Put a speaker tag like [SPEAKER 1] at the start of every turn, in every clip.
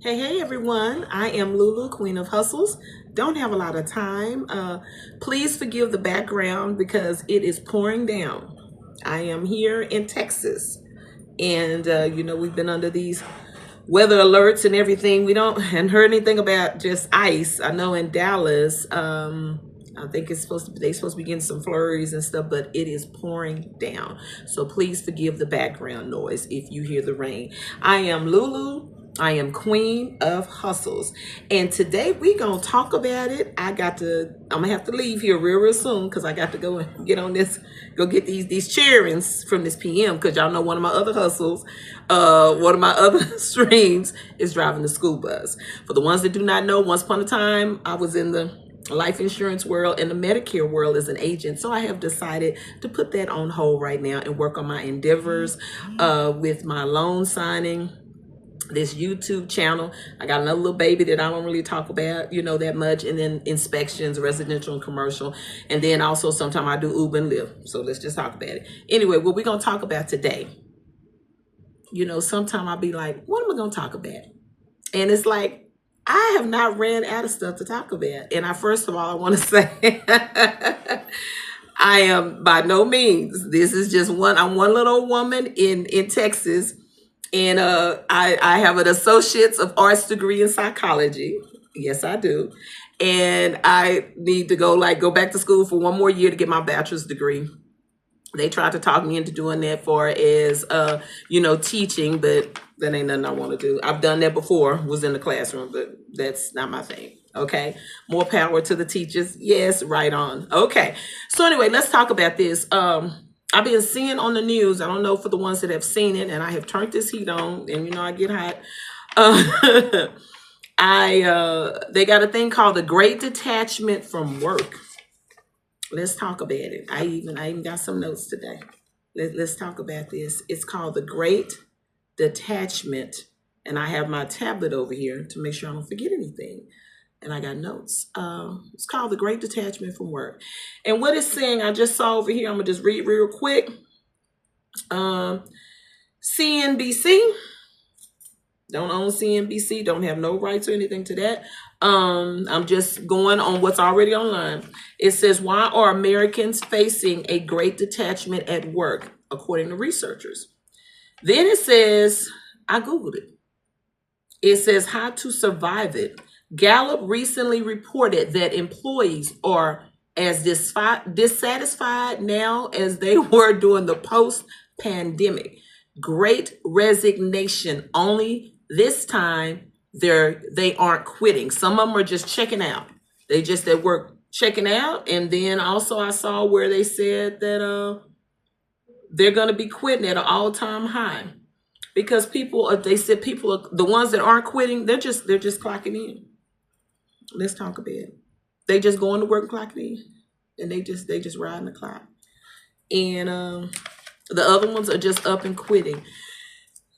[SPEAKER 1] Hey everyone. I am Lulu, Queen of Hustles. Don't have a lot of time. Please forgive the background because it is pouring down. I am here in Texas, and we've been under these weather alerts and everything. We don't hadn't heard anything about just ice. I know in Dallas, I think it's supposed to be, they supposed to be getting some flurries and stuff, but it is pouring down. So please forgive the background noise if you hear the rain. I am Lulu. I am Queen of Hustles. And today we gonna talk about it. I'm gonna have to leave here real soon because I got to go and get on this, go get these cheerings from this PM because y'all know one of my other hustles, one of my other streams is driving the school bus. For the ones that do not know, once upon a time I was in the life insurance world and the Medicare world as an agent. So I have decided to put that on hold right now and work on my endeavors with my loan signing, this YouTube channel. I got another little baby that I don't really talk about, that much. And then inspections, residential and commercial. And then also sometimes I do Uber and Lyft. So let's just talk about it. Anyway, what we're going to talk about today, sometimes I'll be like, what am I going to talk about? And it's like, I have not ran out of stuff to talk about. And first of all, I want to say, I am by no means, this is just I'm one little woman in Texas. And I have an associate's of arts degree in psychology. Yes, I do. And I need to go back to school for one more year to get my bachelor's degree. They tried to talk me into doing that teaching, but that ain't nothing I want to do. I've done that before, was in the classroom, but that's not my thing. Okay. More power to the teachers. Yes, right on. Okay. So anyway, let's talk about this. I've been seeing on the news, I don't know for the ones that have seen it, and I have turned this heat on, and I get hot. They got a thing called the Great Detachment from work. Let's talk about it. I even got some notes today. Let's talk about this. It's called the Great Detachment, and I have my tablet over here to make sure I don't forget anything. And I got notes. It's called the Great Detachment from work. And what it's saying, I just saw over here, I'm going to just read real quick. CNBC, don't own CNBC, don't have no rights or anything to that. I'm just going on what's already online. It says, why are Americans facing a great detachment at work, according to researchers? Then it says, I Googled it. It says, how to survive it. Gallup recently reported that employees are as dissatisfied now as they were during the post-pandemic Great Resignation. Only this time they aren't quitting. Some of them are just checking out. They just at work checking out. And then also I saw where they said that they're going to be quitting at an all-time high because they said the ones that aren't quitting, they're just clocking in. Let's talk about it. They just going to work and clocking in, and they just riding the clock. And the other ones are just up and quitting.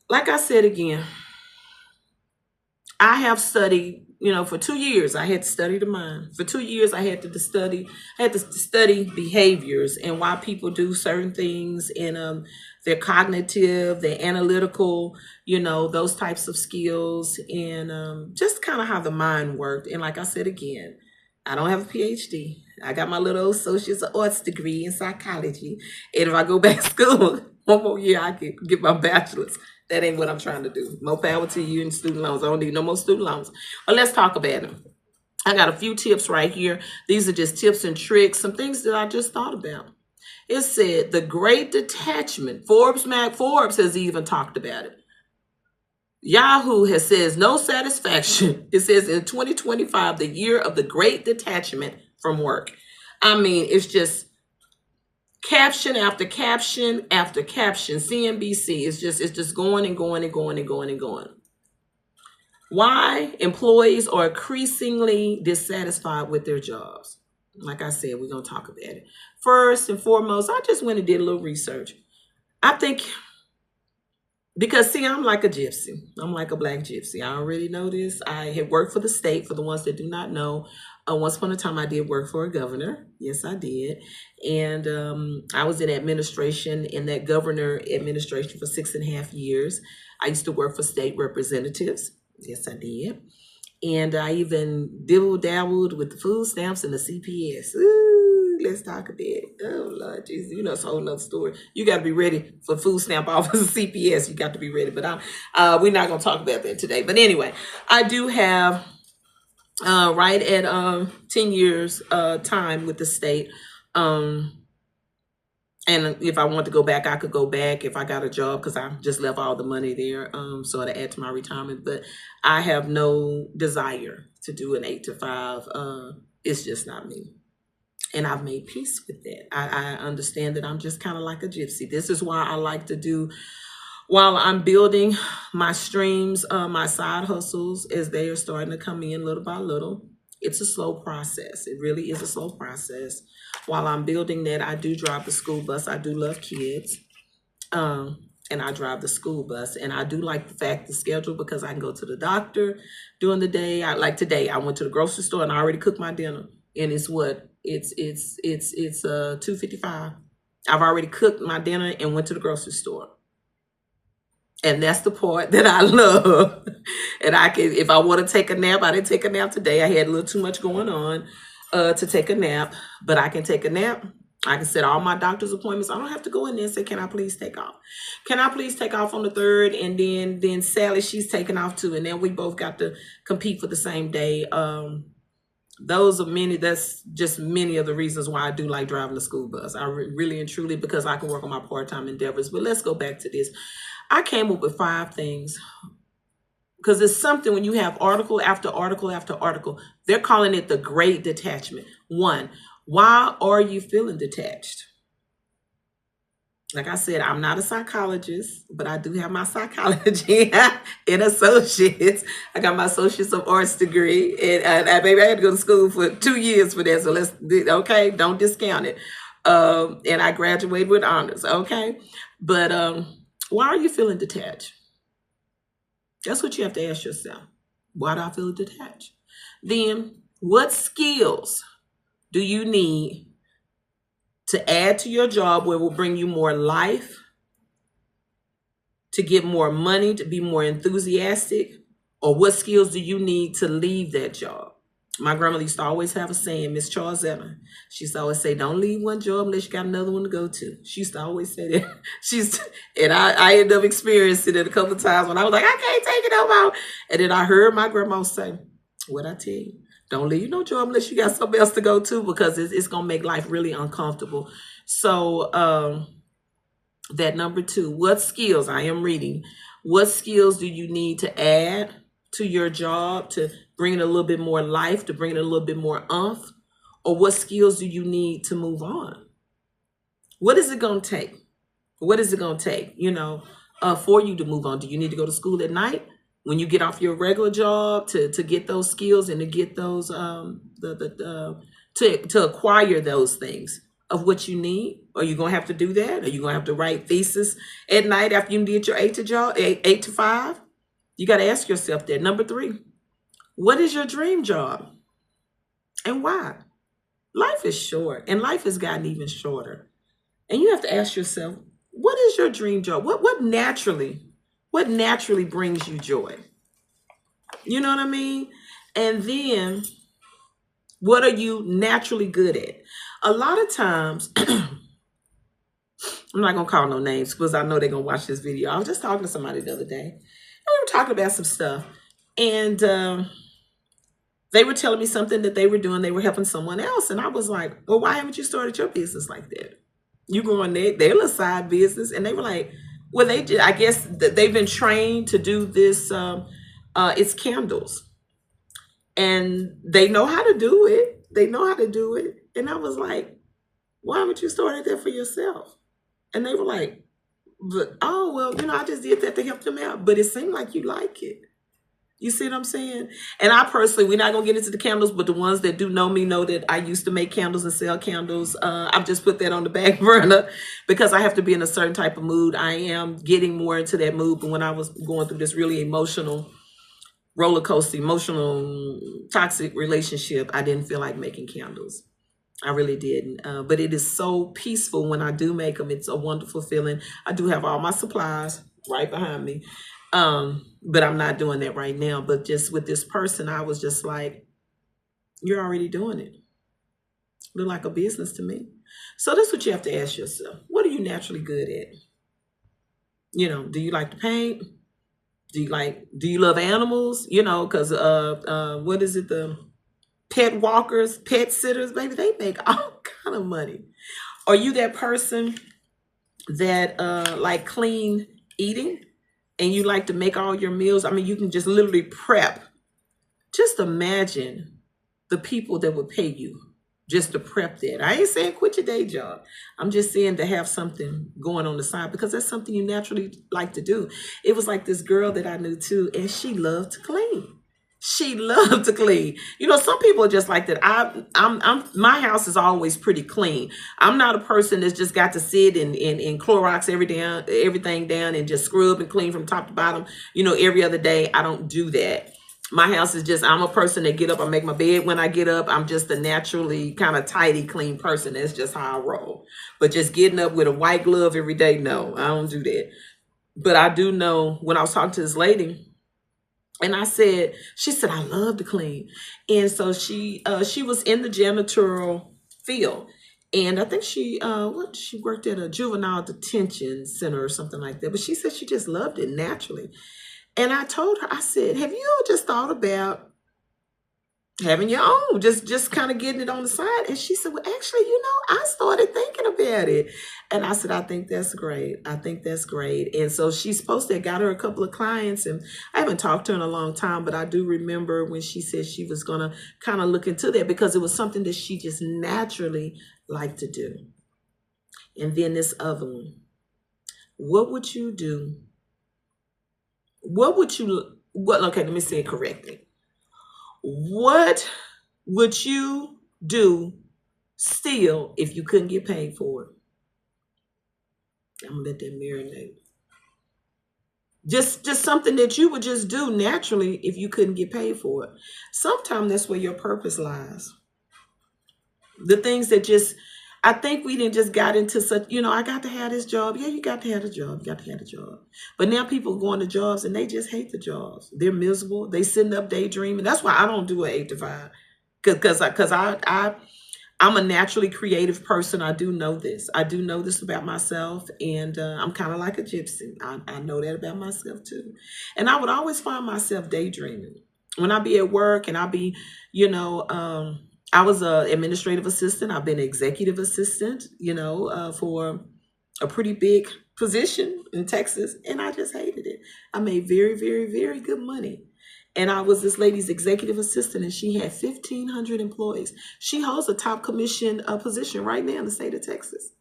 [SPEAKER 1] Like I said again, I have studied, for 2 years. I had to study the mind. For 2 years, I had to study behaviors and why people do certain things, and their cognitive, their analytical, those types of skills, and just kind of how the mind worked. And like I said again, I don't have a PhD. I got my little associate's of arts degree in psychology. And if I go back to school one more year, I can get my bachelor's. That ain't what I'm trying to do. More power to you in student loans. I don't need no more student loans. But let's talk about them. I got a few tips right here. These are just tips and tricks, some things that I just thought about. It said the Great Detachment. Forbes has even talked about it. Yahoo has says no satisfaction. It says in 2025, the year of the Great Detachment from work. I mean, it's just caption after caption after caption. CNBC is just going and going and going and going and going. Why employees are increasingly dissatisfied with their jobs. Like I said, we're going to talk about it. First and foremost, I just went and did a little research. I think because, see, I'm like a gypsy. I'm like a black gypsy. I already know this. I had worked for the state. For the ones that do not know, once upon a time, I did work for a governor. Yes, I did. And I was in administration, in that governor administration for 6.5 years. I used to work for state representatives. Yes, I did. And I even dibble-dabbled with the food stamps and the CPS. Ooh, let's talk about it. Oh, Lord Jesus. You know, it's a whole nother story. You got to be ready for food stamp office CPS. You got to be ready. But we're not going to talk about that today. But anyway, I do have, right at 10 years time with the state. And if I want to go back, I could go back if I got a job, because I just left all the money there, so to add to my retirement. But I have no desire to do an 8 to 5. It's just not me. And I've made peace with that. I understand that I'm just kind of like a gypsy. This is why I like to do, while I'm building my streams, my side hustles, as they are starting to come in little by little. It's a slow process. It really is a slow process. While I'm building that, I do drive the school bus. I do love kids. And I drive the school bus. And I do like the schedule, because I can go to the doctor during the day. Like today, I went to the grocery store and I already cooked my dinner. And it's 2:55. I've already cooked my dinner and went to the grocery store. And that's the part that I love. And I can, if I want to take a nap, I didn't take a nap today. I had a little too much going on to take a nap, but I can take a nap. I can set all my doctor's appointments. I don't have to go in there and say, can I please take off? Can I please take off on the 3rd? And then Sally, she's taking off too. And then we both got to compete for the same day. That's just many of the reasons why I do like driving the school bus. I really and truly, because I can work on my part-time endeavors. But let's go back to this. I came up with 5 things, because it's something when you have article after article after article. They're calling it the Great Detachment. 1, why are you feeling detached? Like I said, I'm not a psychologist, but I do have my psychology and associates. I got my associates of arts degree, and baby, I had to go to school for 2 years for that. So okay, don't discount it. And I graduated with honors. Okay, but why are you feeling detached? That's what you have to ask yourself. Why do I feel detached? Then, what skills do you need to add to your job where it will bring you more life, to get more money, to be more enthusiastic? Or what skills do you need to leave that job? My grandmother used to always have a saying, Miss Charles Ella. She used to always say, don't leave one job unless you got another one to go to. She used to always say that. And I ended up experiencing it a couple of times when I was like, I can't take it no more. And then I heard my grandma say, what I tell you, don't leave no job unless you got something else to go to, because it's going to make life really uncomfortable. So that number 2, what skills, I am reading, what skills do you need to add to your job to bring it a little bit more life, to bring it a little bit more oomph? Or what skills do you need to move on? What is it going to take? What is it going to take, for you to move on? Do you need to go to school at night when you get off your regular job to get those skills and to get those, to acquire those things of what you need? Are you going to have to do that? Are you going to have to write thesis at night after you did your 8 to 5? You got to ask yourself that. Number 3, what is your dream job and why? Life is short, and life has gotten even shorter. And you have to ask yourself, what is your dream job? What naturally brings you joy? You know what I mean? And then, what are you naturally good at? A lot of times, I'm not going to call no names because I know they're going to watch this video. I was just talking to somebody the other day. And we were talking about some stuff. And they were telling me something that they were doing. They were helping someone else. And I was like, well, why haven't you started your business like that? You go on their little side business. And they were like, well, I guess they've been trained to do this. It's candles. And they know how to do it. And I was like, why haven't you started that for yourself? And they were like, oh, well, I just did that to help them out. But it seemed like you like it. You see what I'm saying? And I personally, we're not going to get into the candles, but the ones that do know me know that I used to make candles and sell candles. I've just put that on the back burner because I have to be in a certain type of mood. I am getting more into that mood. But when I was going through this really emotional roller coaster, toxic relationship, I didn't feel like making candles. I really didn't. But it is so peaceful when I do make them. It's a wonderful feeling. I do have all my supplies right behind me. But I'm not doing that right now. But just with this person, I was just like, you're already doing it. Look like a business to me. So that's what you have to ask yourself. What are you naturally good at? Do you like to paint? Do you love animals? Because what is it, the pet walkers, pet sitters, baby, they make all kind of money. Are you that person that like clean eating, and you like to make all your meals? I mean, you can just literally prep. Just imagine the people that would pay you just to prep that. I ain't saying quit your day job. I'm just saying to have something going on the side, because that's something you naturally like to do. It was like this girl that I knew too, and she loved to clean. She loved to clean. Some people are just like that. My house is always pretty clean. I'm not a person that's just got to sit and Clorox everything down and just scrub and clean from top to bottom, every other day. I don't do that. My house is just, I'm a person that get up, I make my bed when I get up. I'm just a naturally kind of tidy, clean person. That's just how I roll. But just getting up with a white glove every day, no, I don't do that. But I do know, when I was talking to this lady, and she said, I love to clean. And so she was in the janitorial field. And I think she worked at a juvenile detention center or something like that. But she said she just loved it naturally. And I told her, I said, have you just thought about having your own, just kind of getting it on the side? And she said, well, actually, I started thinking about it. And I said, I think that's great. I think that's great. And so she's supposed to have got her a couple of clients, and I haven't talked to her in a long time, but I do remember when she said she was going to kind of look into that, because it was something that she just naturally liked to do. And then this other one, what would you do? Okay, let me say it correctly. What would you do still if you couldn't get paid for it? I'm gonna let that marinate. Just something that you would just do naturally if you couldn't get paid for it. Sometimes that's where your purpose lies. The things that I think we didn't just got into such, I got to have this job. Yeah, you got to have a job. You got to have a job. But now people going to jobs and they just hate the jobs. They're miserable. They sitting up daydreaming. That's why I don't do an 8 to 5. Because I'm a naturally creative person. I do know this. I do know this about myself. And I'm kind of like a gypsy. I know that about myself too. And I would always find myself daydreaming. When I be at work and I be, I was an administrative assistant. I've been an executive assistant, for a pretty big position in Texas. And I just hated it. I made very, very, very good money. And I was this lady's executive assistant, and she had 1,500 employees. She holds a top commission position right now in the state of Texas.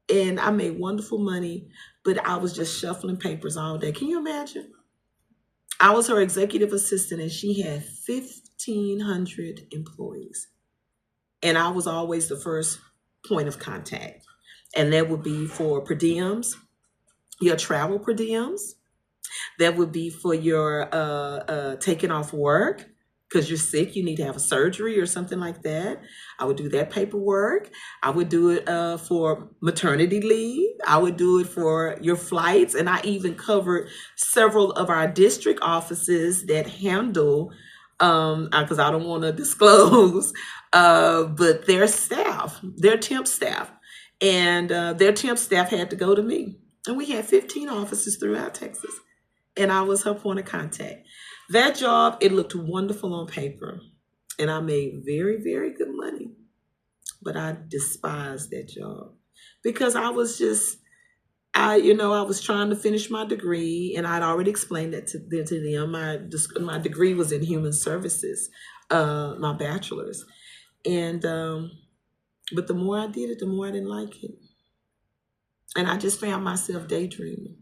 [SPEAKER 1] And I made wonderful money, but I was just shuffling papers all day. Can you imagine? I was her executive assistant, and she had 1,500 employees. And I was always the first point of contact. And that would be for per diems, your travel per diems. That would be for your taking off work because you're sick, you need to have a surgery or something like that. I would do that paperwork. I would do it for maternity leave. I would do it for your flights. And I even covered several of our district offices that handle, because I don't want to disclose, but their staff, their temp staff. And their temp staff had to go to me. And we had 15 offices throughout Texas. And I was her point of contact. That job, it looked wonderful on paper. And I made very, very good money. But I despised that job because I was just, I was trying to finish my degree, and I'd already explained that to them. My degree was in human services, my bachelor's. And, but the more I did it, the more I didn't like it. And I just found myself daydreaming.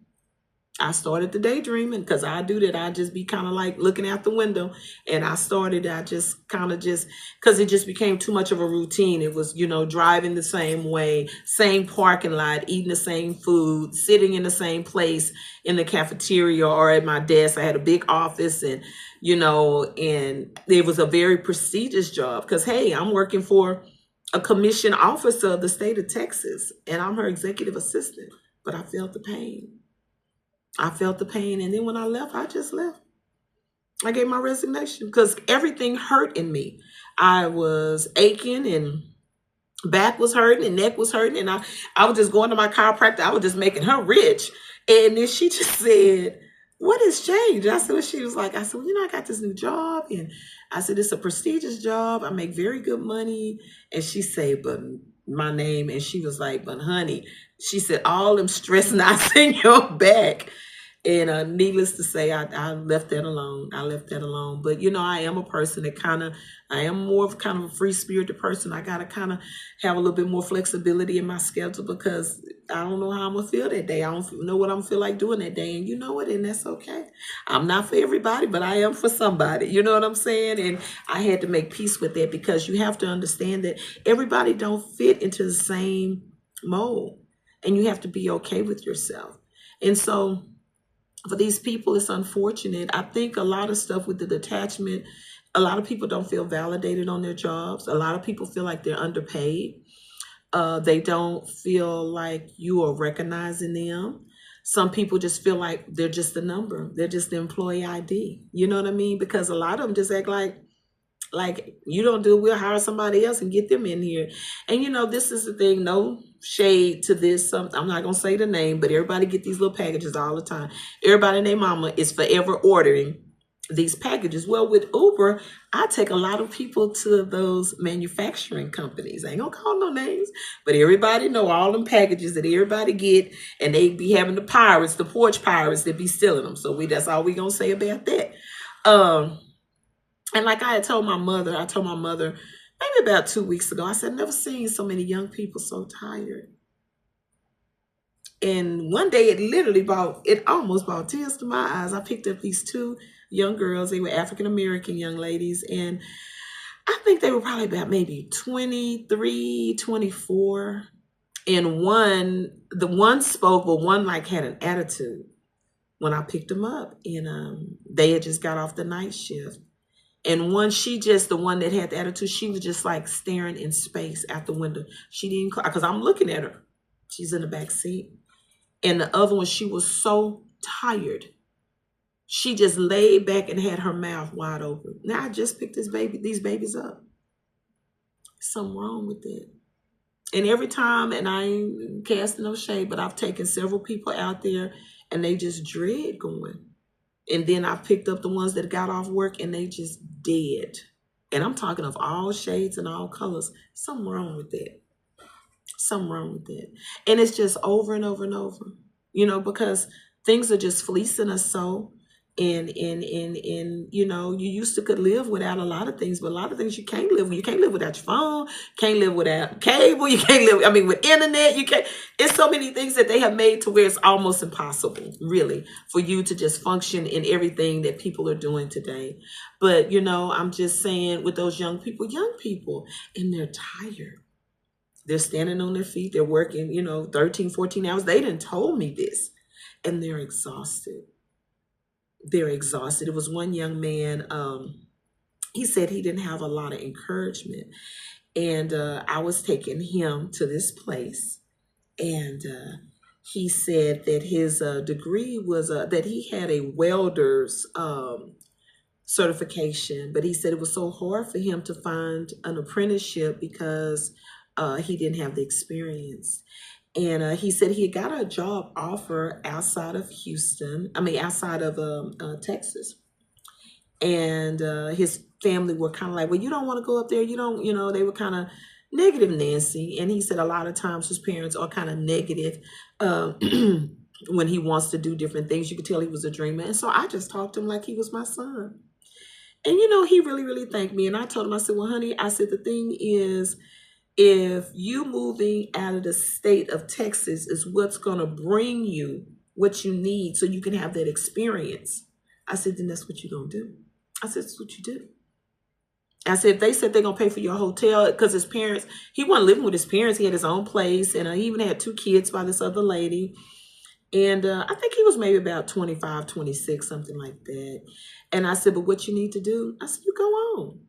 [SPEAKER 1] I started the daydreaming because I do that. I just be kind of like looking out the window. And I just kind of because it just became too much of a routine. It was, driving the same way, same parking lot, eating the same food, sitting in the same place in the cafeteria or at my desk. I had a big office and it was a very prestigious job because, hey, I'm working for a commissioned officer of the state of Texas and I'm her executive assistant, but I felt the pain. I felt the pain. And then when I left, I just left. I gave my resignation because everything hurt in me. I was aching and back was hurting and neck was hurting. And I was just going to my chiropractor. I was just making her rich. And then she just said, what has changed? I said, well, she was like, I said, well, I got this new job. And I said, it's a prestigious job. I make very good money. And she said, but my name. And she was like, but honey, she said, all them stress knots in your back. And needless to say, I left that alone. I left that alone. But, I am a person that I am more of kind of a free spirited person. I got to kind of have a little bit more flexibility in my schedule because I don't know how I'm going to feel that day. I don't know what I'm going to feel like doing that day. And you know what? And that's okay. I'm not for everybody, but I am for somebody. You know what I'm saying? And I had to make peace with that because you have to understand that everybody don't fit into the same mold. And you have to be okay with yourself. And so for these people, it's unfortunate. I think a lot of stuff with the detachment, a lot of people don't feel validated on their jobs. A lot of people feel like they're underpaid. They don't feel like you are recognizing them. Some people just feel like they're just a number. They're just the employee ID. You know what I mean? Because a lot of them just act like you don't do, we'll hire somebody else and get them in here. And this is the thing, no shade to this. I'm not going to say the name, but everybody get these little packages all the time. Everybody and their mama is forever ordering these packages. Well, with Uber, I take a lot of people to those manufacturing companies. I ain't gonna call no names, but everybody know all them packages that everybody get, and they be having the pirates, the porch pirates that be stealing them. So that's all we gonna say about that. And like I told my mother maybe about 2 weeks ago, I said, I've never seen so many young people so tired. And one day it almost brought tears to my eyes. I picked up these two young girls. They were African-American young ladies. And I think they were probably about maybe 23, 24. And the one spoke, but one had an attitude when I picked them up. And they had just got off the night shift. And the one that had the attitude, she was just staring in space out the window. She didn't, because I'm looking at her. She's in the back seat. And the other one, she was so tired. She just laid back and had her mouth wide open. Now I just picked these babies up. Something wrong with it. And every time, and I ain't casting no shade, but I've taken several people out there and they just dread going. And then I picked up the ones that got off work and they just dead. And I'm talking of all shades and all colors. Something wrong with that. Something wrong with that. And it's just over and over and over, because things are just fleecing us so. And you used to could live without a lot of things, but a lot of things you can't live with. You can't live without your phone, can't live without cable, you can't live, with internet, you can't. It's so many things that they have made to where it's almost impossible, really, for you to just function in everything that people are doing today. But, I'm just saying with those young people, and they're tired. They're standing on their feet, they're working, 13, 14 hours. They didn't told me this, and they're exhausted. They're exhausted. It was one young man, he said he didn't have a lot of encouragement. And I was taking him to this place. And he said that his degree was that he had a welder's certification. But he said it was so hard for him to find an apprenticeship because he didn't have the experience. And he said he got a job offer outside of Texas. And his family were kind of like, well, you don't want to go up there. You don't, they were kind of negative Nancy. And he said a lot of times his parents are kind of negative when he wants to do different things. You could tell he was a dreamer. And so I just talked to him like he was my son. And, he really, really thanked me. And I told him, I said, well, honey, I said, the thing is, if you moving out of the state of Texas is what's going to bring you what you need so you can have that experience, I said, then that's what you're going to do. I said, that's what you do. I said, if they said they're going to pay for your hotel, because his parents, he wasn't living with his parents. He had his own place, and he even had 2 kids by this other lady. And I think he was maybe about 25, 26, something like that. And I said, but what you need to do, I said, you go on.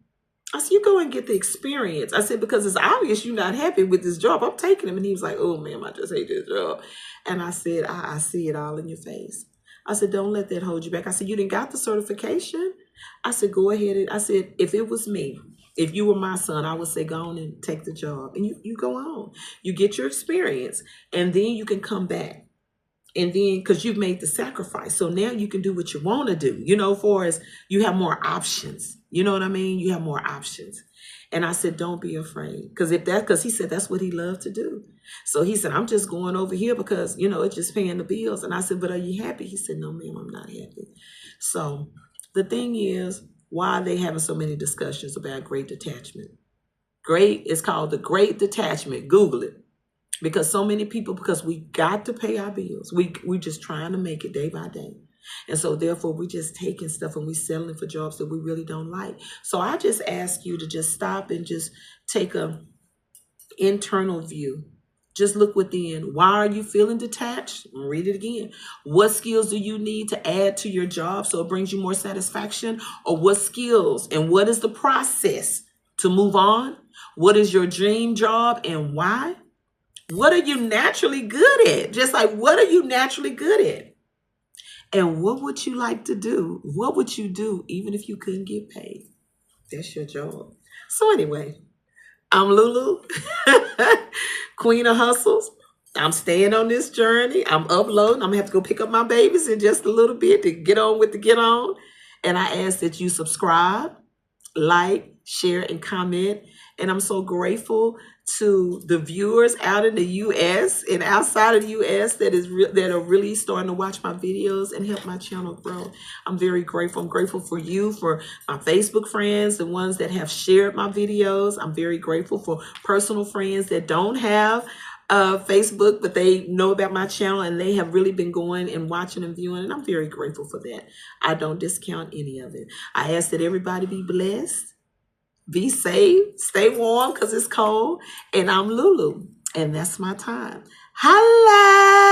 [SPEAKER 1] I said, you go and get the experience. I said, because it's obvious you're not happy with this job. I'm taking him. And he was like, oh, ma'am, I just hate this job. And I said, I see it all in your face. I said, don't let that hold you back. I said, you didn't got the certification. I said, go ahead. I said, if it was me, if you were my son, I would say, go on and take the job. And you go on. You get your experience. And then you can come back. And then, because you've made the sacrifice. So now you can do what you want to do, for as you have more options. You know what I mean? You have more options. And I said, don't be afraid. Because he said that's what he loved to do. So he said, I'm just going over here because, it's just paying the bills. And I said, but are you happy? He said, no, ma'am, I'm not happy. So the thing is, why are they having so many discussions about Great Detachment? It's called the Great Detachment. Google it. Because so many people, because we got to pay our bills. We just trying to make it day by day. And so therefore we just taking stuff and we settling for jobs that we really don't like. So I just ask you to just stop and just take a internal view. Just look within. Why are you feeling detached? Read it again. What skills do you need to add to your job so it brings you more satisfaction? Or what skills and what is the process to move on? What is your dream job and why? What are you naturally good at? Just like, what are you naturally good at? And what would you like to do? What would you do even if you couldn't get paid? That's your job. So anyway, I'm Lulu, Queen of Hustles. I'm staying on this journey. I'm uploading. I'm going to have to go pick up my babies in just a little bit to get on with the get on. And I ask that you subscribe, like, share, and comment. And I'm so grateful to the viewers out in the U.S. and outside of the U.S. that are really starting to watch my videos and help my channel grow. I'm very grateful. I'm grateful for you, for my Facebook friends, the ones that have shared my videos. I'm very grateful for personal friends that don't have Facebook, but they know about my channel and they have really been going and watching and viewing. And I'm very grateful for that. I don't discount any of it. I ask that everybody be blessed. Be safe, stay warm because it's cold. And I'm Lulu, and that's my time. Holla!